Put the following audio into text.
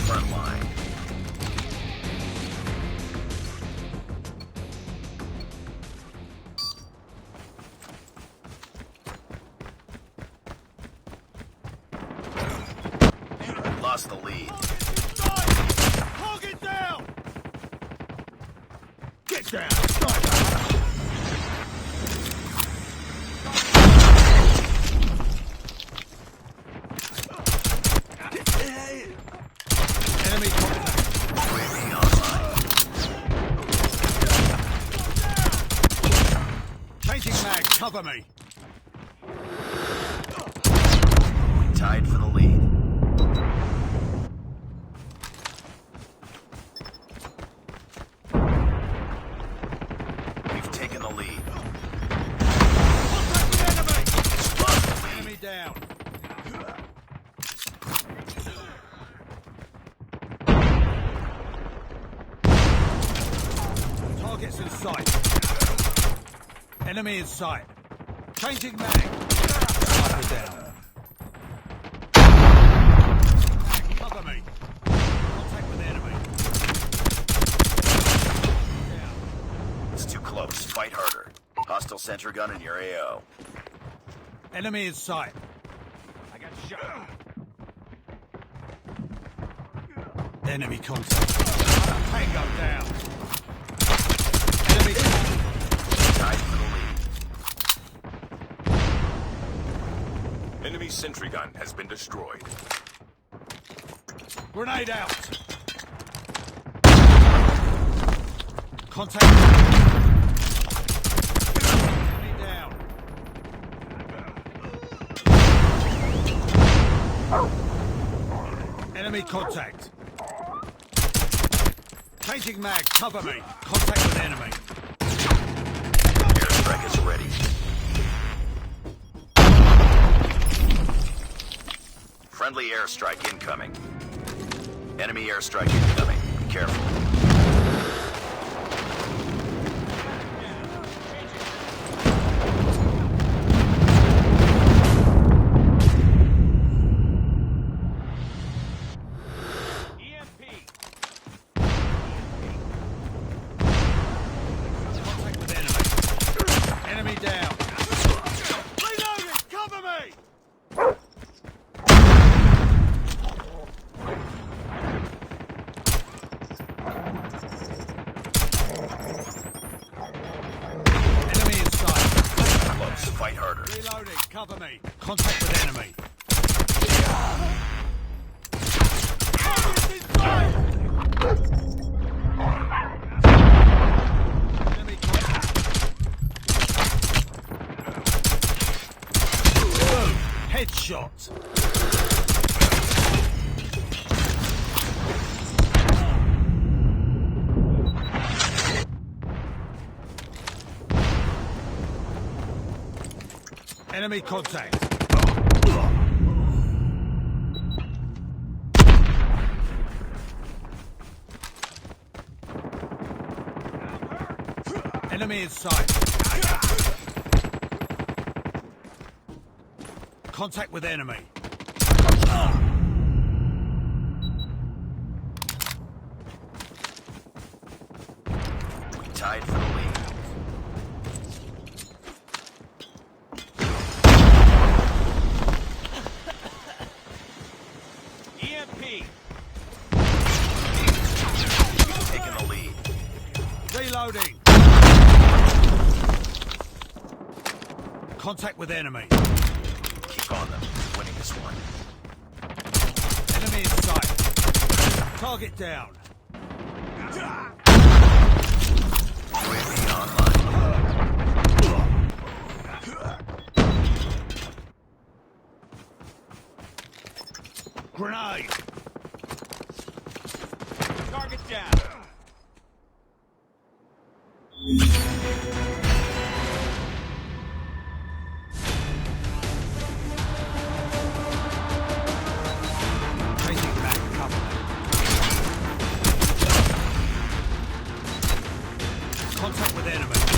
Front line. Lost the lead. Target down! Get down! Enemy contact. UAV online. Changing mag, cover me. We tied for the lead. We've taken the lead. Lost the lead. Enemy down. Targets in sight. Enemy in sight. Changing mag. Sniper down. Cover me. Contact with enemy. Down. It's too close. Fight harder. Hostile sentry gun in your AO. Enemy in sight. I got shot. Enemy contact. Tango down. Enemy contact. Tied for the lead. Enemy sentry gun has been destroyed. Grenade out. Contact. Enemy down. Enemy contact. Changing mag, cover me. Contact with enemy. Airstrike is ready. Friendly airstrike incoming. Enemy airstrike incoming. Be careful. Contact with enemy. Enemy down. Reloading, cover me. Enemy in sight. Close. Fight harder. Reloading, cover me. Contact with enemy. Target's in sight. Enemy contact. Boom. Headshot. Enemy contact. Enemy in sight. Contact with enemy. We tied for the lead. Taking the lead. Reloading. Contact with enemy. Keep on them. Winning this one. Enemy in sight. Target down. UAV online. Grenade. Target down. Changing back, cover. Contact with enemy.